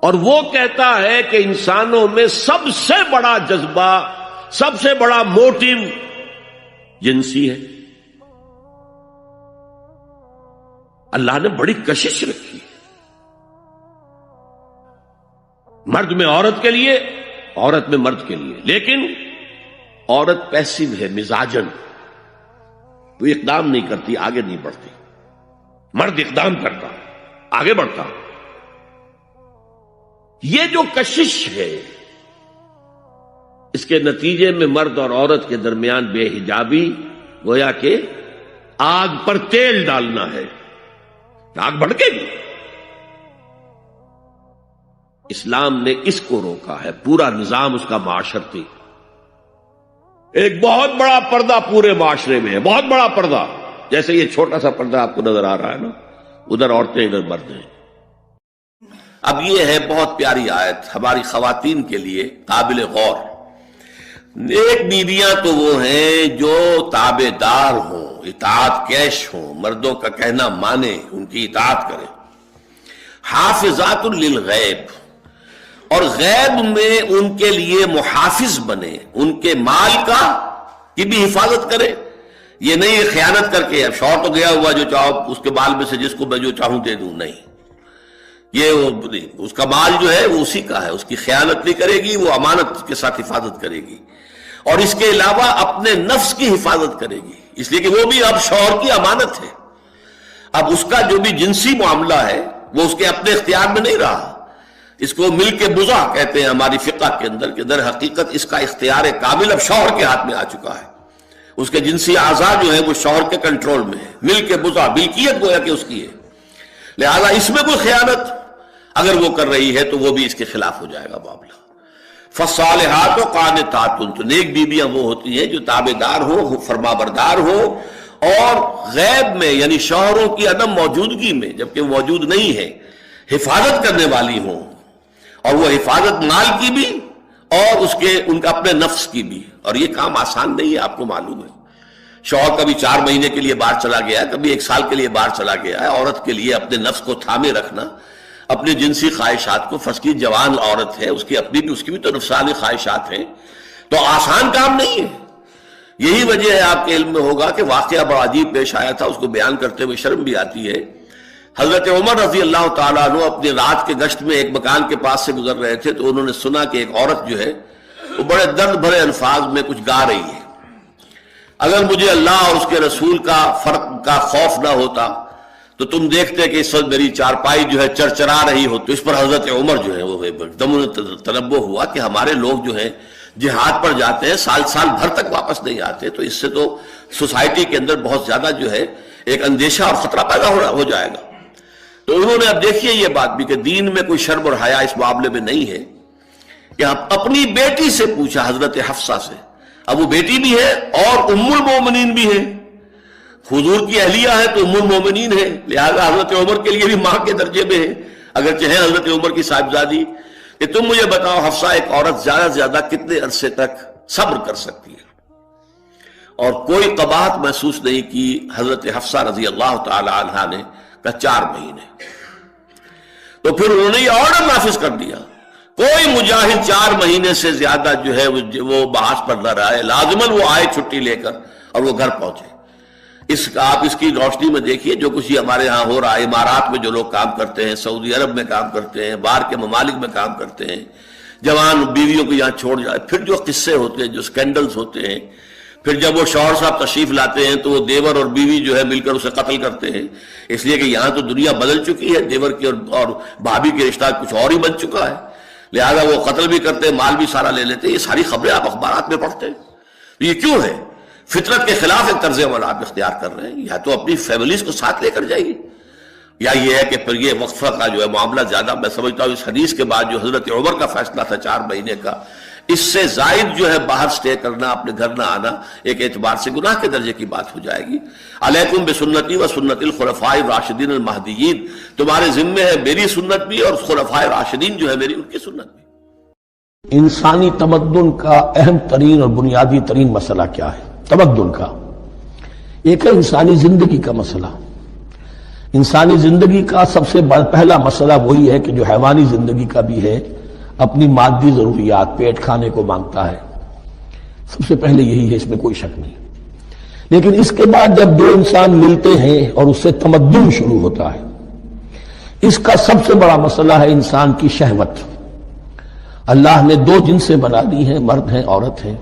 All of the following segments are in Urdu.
اور وہ کہتا ہے کہ انسانوں میں سب سے بڑا جذبہ، سب سے بڑا موٹیو جنسی ہے۔ اللہ نے بڑی کشش رکھی، مرد میں عورت کے لیے، عورت میں مرد کے لیے، لیکن عورت پیسو ہے، مزاجن، وہ اقدام نہیں کرتی، آگے نہیں بڑھتی، مرد اقدام کرتا، آگے بڑھتا۔ یہ جو کشش ہے، اس کے نتیجے میں مرد اور عورت کے درمیان بے حجابی گویا کہ آگ پر تیل ڈالنا ہے، آگ بھڑکے گی۔ اسلام نے اس کو روکا ہے، پورا نظام اس کا معاشرتی، ایک بہت بڑا پردہ پورے معاشرے میں ہے، بہت بڑا پردہ، جیسے یہ چھوٹا سا پردہ آپ کو نظر آ رہا ہے نا، ادھر عورتیں ادھر مرد ہیں۔ اب یہ ہے بہت پیاری آیت ہماری خواتین کے لیے قابل غور۔ نیک بیویاں تو وہ ہیں جو تابع دار ہوں، اطاعت کیش ہوں، مردوں کا کہنا مانے، ان کی اطاعت کریں۔ حافظات للغیب، اور غیب میں ان کے لیے محافظ بنے، ان کے مال کی بھی حفاظت کرے۔ یہ نہیں خیانت کر کے اب شوہر تو گیا ہوا، جو چاہو اس کے مال میں سے جس کو میں جو چاہوں دے دوں، نہیں، یہ اس کا مال جو ہے وہ اسی کا ہے، اس کی خیانت نہیں کرے گی، وہ امانت کے ساتھ حفاظت کرے گی، اور اس کے علاوہ اپنے نفس کی حفاظت کرے گی، اس لیے کہ وہ بھی اب شوہر کی امانت ہے۔ اب اس کا جو بھی جنسی معاملہ ہے وہ اس کے اپنے اختیار میں نہیں رہا، اس کو مل کے بزا کہتے ہیں ہماری فقہ کے اندر، کہ در حقیقت اس کا اختیار کامل اب شوہر کے ہاتھ میں آ چکا ہے، اس کے جنسی اعضاء جو ہے وہ شوہر کے کنٹرول میں ہے، مل کے بزا، ملکیت گویا کہ اس کی ہے، لہذا اس میں کوئی خیانت اگر وہ کر رہی ہے تو وہ بھی اس کے خلاف ہو جائے گا معاملہ۔ فالصالحات قانتات، تو نیک بیویاں وہ ہوتی ہیں جو تابع دار ہو، فرما بردار ہو، اور غیب میں یعنی شوہروں کی عدم موجودگی میں جبکہ وہ موجود نہیں ہے حفاظت کرنے والی ہوں، اور وہ حفاظت مال کی بھی اور ان کا اپنے نفس کی بھی، اور یہ کام آسان نہیں ہے، آپ کو معلوم ہے۔ شوہر کبھی 4 مہینے کے لیے باہر چلا گیا ہے، کبھی 1 سال کے لیے باہر چلا گیا ہے، عورت کے لیے اپنے نفس کو تھامے رکھنا، اپنی جنسی خواہشات کو، فرض کی جوان عورت ہے، اس کی بھی تو نفسانی خواہشات ہیں، تو آسان کام نہیں ہے۔ یہی وجہ ہے، آپ کے علم میں ہوگا کہ واقعہ بڑا عجیب پیش آیا تھا، اس کو بیان کرتے ہوئے شرم بھی آتی ہے۔ حضرت عمر رضی اللہ تعالیٰ عنہ اپنی رات کے گشت میں ایک مکان کے پاس سے گزر رہے تھے، تو انہوں نے سنا کہ ایک عورت جو ہے وہ بڑے درد بھرے الفاظ میں کچھ گا رہی ہے۔ اگر مجھے اللہ اور اس کے رسول کا فرق کا خوف نہ ہوتا تو تم دیکھتے کہ اس وقت میری چارپائی جو ہے چرچرا رہی ہو۔ تو اس پر حضرت عمر جو ہے وہ ایک دم تنبہ ہوا کہ ہمارے لوگ جو ہیں جہاد پر جاتے ہیں، سال بھر تک واپس نہیں آتے، تو اس سے تو سوسائٹی کے اندر بہت زیادہ جو ہے ایک اندیشہ اور خطرہ پیدا ہو جائے گا۔ تو انہوں نے اب دیکھیے یہ بات بھی کہ دین میں کوئی شرم اور حیا اس معاملے میں نہیں ہے، کہ اپنی بیٹی سے پوچھا، حضرت حفصہ سے، اب وہ بیٹی بھی ہے اور ام المومنین بھی ہے، حضور کی اہلیہ ہے تو ام المومنین ہے، لہذا حضرت عمر کے لیے بھی ماں کے درجے میں ہے، اگرچہ ہے حضرت عمر کی صاحبزادی، کہ تم مجھے بتاؤ حفصہ ایک عورت زیادہ سے زیادہ کتنے عرصے تک صبر کر سکتی ہے؟ اور کوئی قباحت محسوس نہیں کی حضرت حفصہ رضی اللہ تعالی عنہا نے، کہ 4 مہینے۔ تو پھر انہوں نے یہ آرڈر نافذ کر دیا، کوئی مجاہد 4 مہینے سے زیادہ جو ہے وہ بحث پر نہ رہا ہے، لازماً وہ آئے چھٹی لے کر اور وہ گھر پہنچے۔ آپ اس کی روشنی میں دیکھیے جو کچھ ہمارے ہاں ہو رہا ہے، امارات میں جو لوگ کام کرتے ہیں، سعودی عرب میں کام کرتے ہیں، باہر کے ممالک میں کام کرتے ہیں، جوان بیویوں کو یہاں چھوڑ جائے، پھر جو قصے ہوتے ہیں، جو سکینڈلز ہوتے ہیں، پھر جب وہ شوہر صاحب تشریف لاتے ہیں تو وہ دیور اور بیوی جو ہے مل کر اسے قتل کرتے ہیں، اس لیے کہ یہاں تو دنیا بدل چکی ہے، دیور کی اور بھابھی کے رشتہ کچھ اور ہی بن چکا ہے، لہذا وہ قتل بھی کرتے ہیں، مال بھی سارا لے لیتے ہیں۔ یہ ساری خبریں آپ اخبارات میں پڑھتے ہیں۔ یہ کیوں ہے؟ فطرت کے خلاف ایک طرز عمل آپ اختیار کر رہے ہیں، یا تو اپنی فیملیز کو ساتھ لے کر جائیے، یا یہ ہے کہ پھر یہ وقفہ کا جو ہے معاملہ زیادہ، میں سمجھتا ہوں اس حدیث کے بعد جو حضرت عمر کا فیصلہ تھا 4 مہینے کا، اس سے زائد جو ہے باہر سٹے کرنا، اپنے گھر نہ آنا، ایک اعتبار سے گناہ کے درجے کی بات ہو جائے گی۔ علیکم بسنتی و سنت الخلفاء الراشدین المہدیین، تمہارے ذمے ہے میری سنت بھی اور خلفاء راشدین جو ہے میری ان کی سنت بھی۔ انسانی تمدن کا اہم ترین اور بنیادی ترین مسئلہ کیا ہے؟ تمدن کا ایک ہے انسانی زندگی کا مسئلہ، انسانی زندگی کا سب سے پہلا مسئلہ وہی ہے کہ جو حیوانی زندگی کا بھی ہے، اپنی مادی ضروریات، پیٹ کھانے کو مانگتا ہے، سب سے پہلے یہی ہے، اس میں کوئی شک نہیں۔ لیکن اس کے بعد جب دو انسان ملتے ہیں اور اس سے تمدن شروع ہوتا ہے، اس کا سب سے بڑا مسئلہ ہے انسان کی شہوت۔ اللہ نے دو جنسیں بنا دی ہیں، مرد ہیں، عورت ہیں،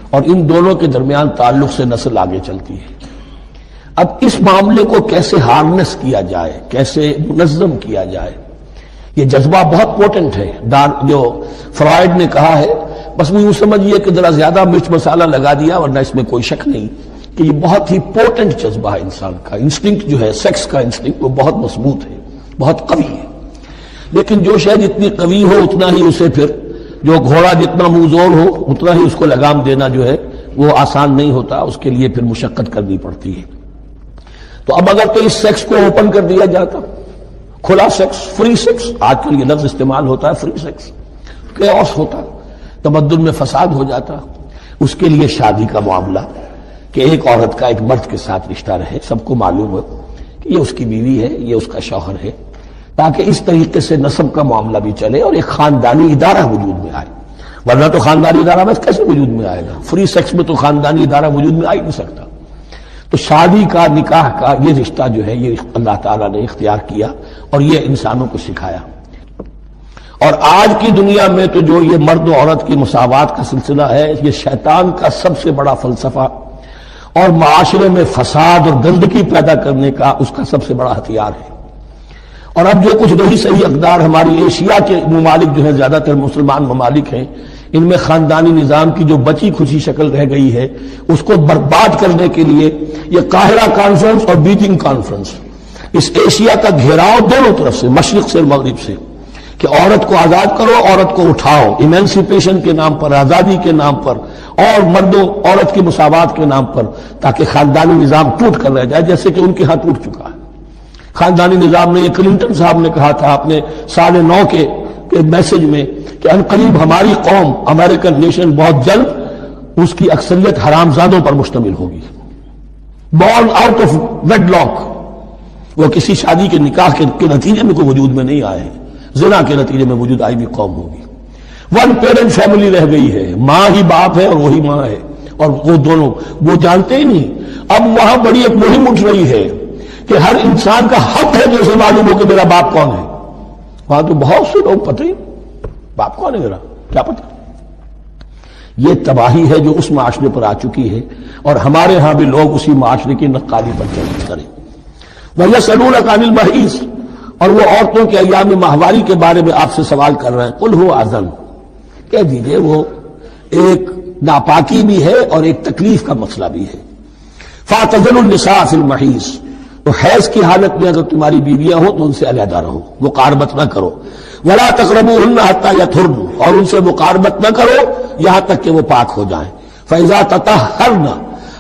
اور ان دونوں کے درمیان تعلق سے نسل آگے چلتی ہے۔ اب اس معاملے کو کیسے ہارنس کیا جائے، کیسے منظم کیا جائے، یہ جذبہ بہت پوٹنٹ ہے۔ جو فرائڈ نے کہا ہے، بس وہ یوں سمجھیے کہ ذرا زیادہ مرچ مسالہ لگا دیا، ورنہ اس میں کوئی شک نہیں کہ یہ بہت ہی پوٹنٹ جذبہ ہے انسان کا۔ انسٹنکٹ جو ہے، سیکس کا انسٹنکٹ، وہ بہت مضبوط ہے، بہت قوی ہے۔ لیکن جو شے جتنی قوی ہو اتنا ہی اسے پھر، جو گھوڑا جتنا منہ زور ہو اتنا ہی اس کو لگام دینا جو ہے وہ آسان نہیں ہوتا، اس کے لیے پھر مشقت کرنی پڑتی ہے۔ تو اب اگر تو اس سیکس کو اوپن کر دیا جاتا، کھلا سیکس، فری سیکس، آج کل یہ لفظ استعمال ہوتا ہے، فری سیکس، کیوس ہوتا، تمدن میں فساد ہو جاتا۔ اس کے لیے شادی کا معاملہ کہ ایک عورت کا ایک مرد کے ساتھ رشتہ رہے، سب کو معلوم ہو کہ یہ اس کی بیوی ہے، یہ اس کا شوہر ہے، تاکہ اس طریقے سے نسب کا معاملہ بھی چلے اور ایک خاندانی ادارہ وجود میں آئے۔ ورنہ تو خاندانی ادارہ بس کیسے وجود میں آئے گا؟ فری سیکس میں تو خاندانی ادارہ وجود میں آ ہی نہیں سکتا۔ تو شادی کا، نکاح کا یہ رشتہ جو ہے یہ اللہ تعالیٰ نے اختیار کیا اور یہ انسانوں کو سکھایا۔ اور آج کی دنیا میں تو جو یہ مرد و عورت کی مساوات کا سلسلہ ہے، یہ شیطان کا سب سے بڑا فلسفہ اور معاشرے میں فساد اور گندگی پیدا کرنے کا اس کا سب سے بڑا ہتھیار ہے۔ اور اب جو کچھ رہی صحیح اقدار ہماری ایشیا کے ممالک جو ہیں، زیادہ تر مسلمان ممالک ہیں، ان میں خاندانی نظام کی جو بچی کھچی شکل رہ گئی ہے اس کو برباد کرنے کے لیے یہ قاہرہ کانفرنس اور بیجنگ کانفرنس، اس ایشیا کا گھیراؤ دونوں طرف سے، مشرق سے مغرب سے، کہ عورت کو آزاد کرو، عورت کو اٹھاؤ، ایمینسیپیشن کے نام پر، آزادی کے نام پر، اور مرد و عورت کی مساوات کے نام پر، تاکہ خاندانی نظام ٹوٹ کر رہ جائے، جیسے کہ ان کے ہاں ٹوٹ چکا ہے خاندانی نظام نے۔ یہ کلنٹن صاحب نے کہا تھا اپنے سال 9 کے میسج میں کہ عنقریب ہماری قوم، امریکن نیشن، بہت جلد اس کی اکثریت حرامزادوں پر مشتمل ہوگی، born out of wedlock, وہ کسی شادی کے نکاح کے نتیجے میں کوئی وجود میں نہیں آئے ہیں، زنا کے نتیجے میں وجود آئی بھی قوم ہوگی۔ ون پیرنٹ فیملی رہ گئی ہے، ماں ہی باپ ہے اور وہی ماں ہے، اور وہ دونوں وہ جانتے ہی نہیں۔ اب وہاں بڑی ایک مہم اٹھ رہی ہے کہ ہر انسان کا حق ہے کہ اسے معلوم ہو کہ میرا باپ کون ہے۔ وہاں تو بہت سے لوگ پتہ ہی باپ کون ہے میرا، کیا پتہ۔ یہ تباہی ہے جو اس معاشرے پر آ چکی ہے، اور ہمارے ہاں بھی لوگ اسی معاشرے کی نقالی پر چل کریں۔ وَيَسْأَلُونَكَ عَنِ الْمَحِيضِ، اور وہ عورتوں کے ایام ماہواری کے بارے میں آپ سے سوال کر رہے ہیں۔ قُلْ هُوَ أَذًى، کہہ دیجئے وہ ایک ناپاکی بھی ہے اور ایک تکلیف کا مسئلہ بھی ہے۔ فَاعْتَزِلُوا النِّسَاءَ فِي الْمَحِيضِ، تو حیض کی حالت میں اگر تمہاری بیویاں ہوں تو ان سے علیحدہ رہو، مقاربت نہ کرو۔ وَلَا تَقْرَبُوهُنَّ حَتَّى يَطْهُرْنَ، اور ان سے مقاربت نہ کرو یہاں تک کہ وہ پاک ہو جائیں۔ فَإِذَا تَطَهَّرْنَ،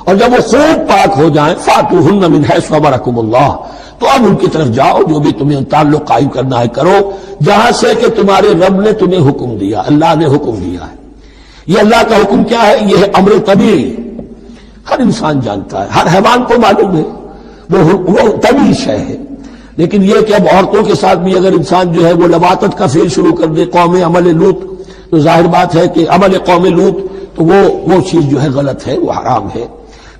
اور جب وہ خوب پاک ہو جائیں، فَأْتُوهُنَّ مِنْ حَيْثُ أَمَرَكُمُ اللَّهُ، تو اب ان کی طرف جاؤ، جو بھی تمہیں تعلق قائم کرنا ہے کرو، جہاں سے کہ تمہارے رب نے تمہیں حکم دیا، اللہ نے حکم دیا ہے۔ یہ اللہ کا حکم کیا ہے؟ یہ ہے امر طبیعی، ہر انسان جانتا ہے، ہر حیوان کو معلوم ہے، وہ طبیعی شے ہے۔ لیکن یہ کہ اب عورتوں کے ساتھ بھی اگر انسان جو ہے وہ لواطت کا فعل شروع کر دے، قوم عمل لوط، تو ظاہر بات ہے کہ عمل قوم لوط تو وہ چیز جو ہے غلط ہے، وہ حرام ہے۔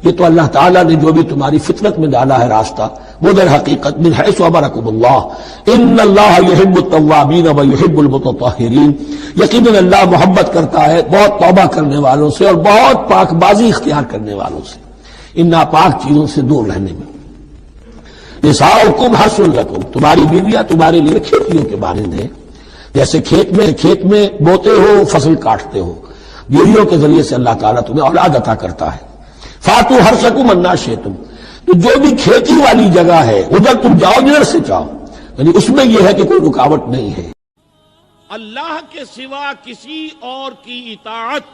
یہ تو اللہ تعالیٰ نے جو بھی تمہاری فطرت میں ڈالا ہے راستہ، وہ در حقیقت من حیث امرکم اللہ، ان اللہ یحب التوابین ویحب المتطہرین، یقیناً اللہ محبت کرتا ہے بہت توبہ کرنے والوں سے اور بہت پاک بازی اختیار کرنے والوں سے، ان ناپاک چیزوں سے دور رہنے میں۔ نساؤکم حرث لکم، تمہاری بیویاں تمہارے لیے کھیتیوں کے مانند ہیں، جیسے کھیت میں بوتے ہو، فصل کاٹتے ہو، بیویوں کے ذریعے سے اللہ تعالیٰ تمہیں اولاد عطا کرتا ہے۔ فاتو حرثکم انا شئتم، تو جو بھی کھیتی والی جگہ ہے ادھر تم جاؤ جدھر سے چاہو، یعنی اس میں یہ ہے کہ کوئی رکاوٹ نہیں ہے۔ اللہ کے سوا کسی اور کی اطاعت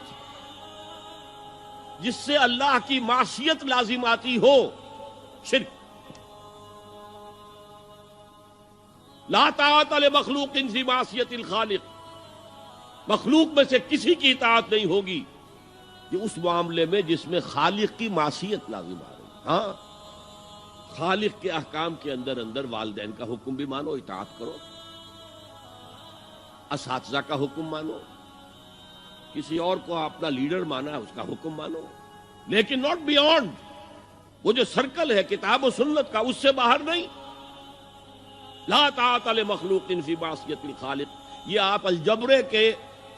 جس سے اللہ کی معصیت لازم آتی ہو، شرک۔ لا طاعت لمخلوق فی معصیت الخالق، مخلوق میں سے کسی کی اطاعت نہیں ہوگی یہ اس معاملے میں جس میں خالق کی معصیت لازم آ رہی۔ ہاں، خالق کے احکام کے اندر اندر والدین کا حکم بھی مانو، اطاعت کرو، اساتذہ کا حکم مانو، کسی اور کو اپنا لیڈر مانا ہے اس کا حکم مانو، لیکن ناٹ بیونڈ وہ جو سرکل ہے کتاب و سنت کا، اس سے باہر نہیں. لا طاعت لمخلوق فی معصیۃ الخالق، یہ آپ الجبرے کے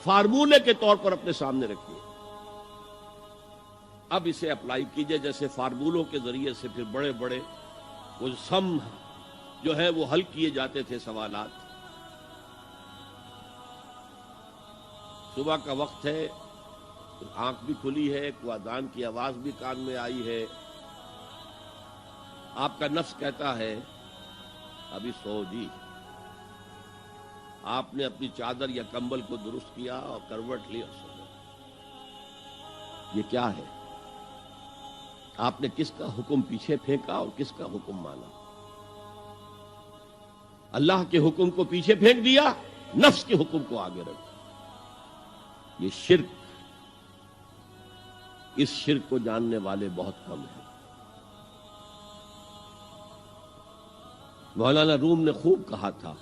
فارمولے کے طور پر اپنے سامنے رکھیے. اب اسے اپلائی کیجئے جیسے فارمولوں کے ذریعے سے پھر بڑے بڑے وہ سم جو ہے وہ حل کیے جاتے تھے سوالات. صبح کا وقت ہے، آنکھ بھی کھلی ہے، کوئی اذان کی آواز بھی کان میں آئی ہے، آپ کا نفس کہتا ہے ابھی سو جی. آپ نے اپنی چادر یا کمبل کو درست کیا اور کروٹ لی اور سو گئے. یہ کیا ہے؟ آپ نے کس کا حکم پیچھے پھینکا اور کس کا حکم مانا؟ اللہ کے حکم کو پیچھے پھینک دیا، نفس کے حکم کو آگے رکھ. یہ شرک، اس شرک کو جاننے والے بہت کم ہیں. مولانا روم نے خوب کہا تھا،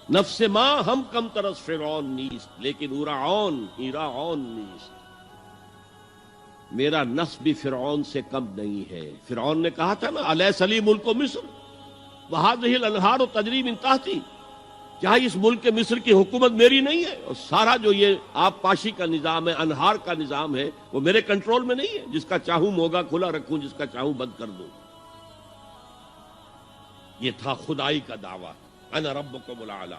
نفس ماں ہم کم ترس فرعون نیست لیکن ایراعون نیست. میرا نفس بھی فرعون سے کم نہیں ہے. فرعون نے کہا تھا نا الیس لی ملک مصر وہذہ الانہار تجری من تحتی، کیا اس ملک کے مصر کی حکومت میری نہیں ہے؟ اور سارا جو یہ آپ پاشی کا نظام ہے، انہار کا نظام ہے، وہ میرے کنٹرول میں نہیں ہے؟ جس کا چاہوں موگا کھلا رکھوں، جس کا چاہوں بند کر دوں. یہ تھا خدائی کا دعویٰ، انا ربکم الاعلی.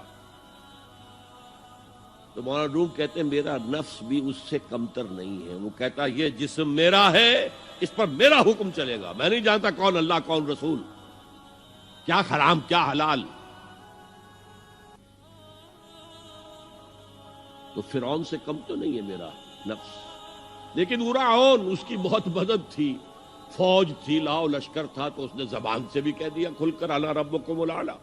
تو مولانا روم کہتے ہیں میرا نفس بھی اس سے کمتر نہیں ہے. وہ کہتا یہ جسم میرا ہے، اس پر میرا حکم چلے گا. میں نہیں جانتا کون اللہ کون رسول، کیا حرام کیا حلال. تو فرعون سے کم تو نہیں ہے میرا نفس. لیکن اراعون اس کی بہت مدد تھی، فوج تھی، لاؤ لشکر تھا، تو اس نے زبان سے بھی کہہ دیا کھل کر انا ربکم الاعلی.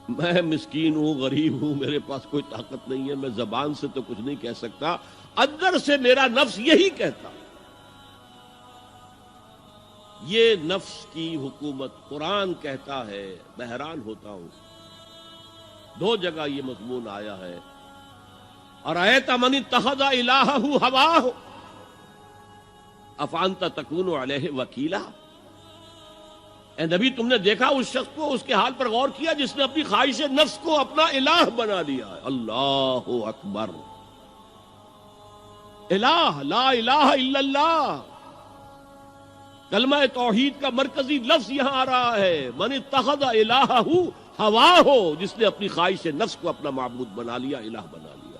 میں مسکین ہوں، غریب ہوں، میرے پاس کوئی طاقت نہیں ہے، میں زبان سے تو کچھ نہیں کہہ سکتا، اندر سے میرا نفس یہی کہتا. یہ نفس کی حکومت قرآن کہتا ہے. میں حیران ہوتا ہوں، دو جگہ یہ مضمون آیا ہے. ارأیت من اتخذ الہہ ہواہ افانت تکون علیہ وکیلا. اے نبی تم نے دیکھا اس شخص کو، اس کے حال پر غور کیا جس نے اپنی خواہش نفس کو اپنا الہ بنا لیا ہے. اللہ اکبر. الہ، لا الہ الا اللہ، کلمہ توحید کا مرکزی لفظ یہاں آ رہا ہے. من اتخذ الہہ ہواہ، جس نے اپنی خواہش نفس کو اپنا معبود بنا لیا، الہ بنا لیا.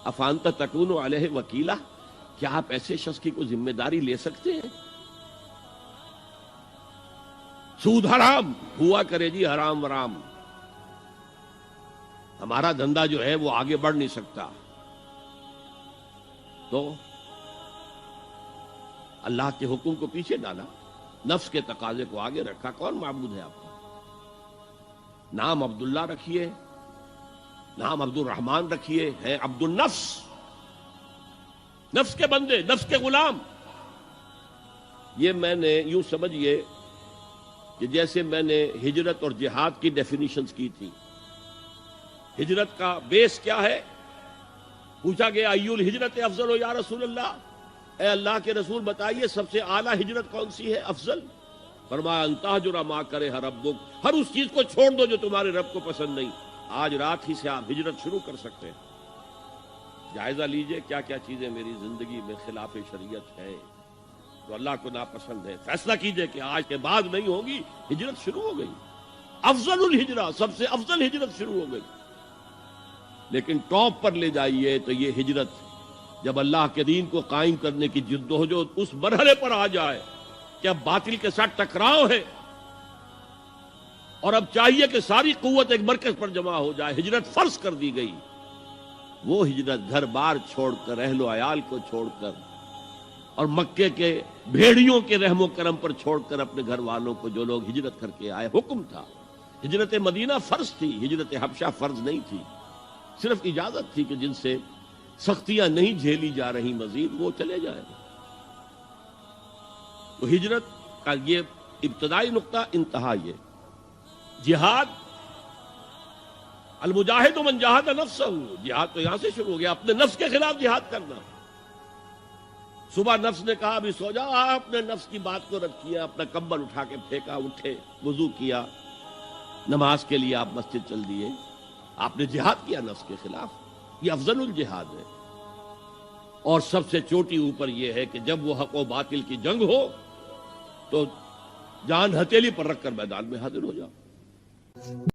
افانت تکون علیہ وکیلا، کیا آپ ایسے شخص کی کوئی ذمہ داری لے سکتے ہیں؟ سود حرام ہوا کرے جی، حرام ورام، ہمارا دھندا جو ہے وہ آگے بڑھ نہیں سکتا. تو اللہ کے حکم کو پیچھے ڈالا، نفس کے تقاضے کو آگے رکھا. کون معبود ہے آپ کا؟ نام عبداللہ رکھیے، نام عبد الرحمن رکھیے، ہے عبد النفس، نفس کے بندے، نفس کے غلام. یہ میں نے یوں سمجھیے کہ جیسے میں نے ہجرت اور جہاد کی ڈیفینیشنز کی تھی. ہجرت کا بیس کیا ہے؟ پوچھا گیا ایو الہجرت افضل ہو یا رسول اللہ، اے اللہ کے رسول بتائیے سب سے اعلیٰ ہجرت کون سی ہے، افضل؟ فرمایا ان تہجر ما کرہ ربک، ہر اس چیز کو چھوڑ دو جو تمہارے رب کو پسند نہیں. آج رات ہی سے آپ ہجرت شروع کر سکتے ہیں. جائزہ لیجئے کیا کیا چیزیں میری زندگی میں خلاف شریعت ہے، تو اللہ کو ناپسند ہے. فیصلہ کیجئے کہ آج کے بعد نہیں ہوگی. ہجرت شروع ہو گئی، افضل الہجرہ، سب سے افضل ہجرت شروع ہو گئی. لیکن ٹاپ پر لے جائیے تو یہ ہجرت جب اللہ کے دین کو قائم کرنے کی جدوجہد اس مرحلے پر آ جائے کہ اب باطل کے ساتھ ٹکراؤ ہے اور اب چاہیے کہ ساری قوت ایک مرکز پر جمع ہو جائے، ہجرت فرض کر دی گئی. وہ ہجرت گھر بار چھوڑ کر، اہل و عیال کو چھوڑ کر، اور مکے کے بھیڑیوں کے رحم و کرم پر چھوڑ کر اپنے گھر والوں کو جو لوگ ہجرت کر کے آئے. حکم تھا، ہجرت مدینہ فرض تھی، ہجرت حبشہ فرض نہیں تھی. صرف اجازت تھی کہ جن سے سختیاں نہیں جھیلی جا رہی مزید وہ چلے جائیں. تو ہجرت کا یہ ابتدائی نقطہ، انتہا یہ جہاد المجاہد من جاہد نفسہ، جہاد تو یہاں سے شروع ہو گیا، اپنے نفس کے خلاف جہاد کرنا۔ صبح نفس نے کہا ابھی سو جاؤ، آپ نے نفس کی بات کو رد کیا، اپنا کمبل اٹھا کے پھینکا، اٹھے، وضو کیا، نماز کے لیے آپ مسجد چل دیے، آپ نے جہاد کیا نفس کے خلاف۔ یہ افضل الجہاد ہے، اور سب سے چوٹی اوپر یہ ہے کہ جب وہ حق و باطل کی جنگ ہو تو جان ہتھیلی پر رکھ کر میدان میں حاضر ہو جاؤ۔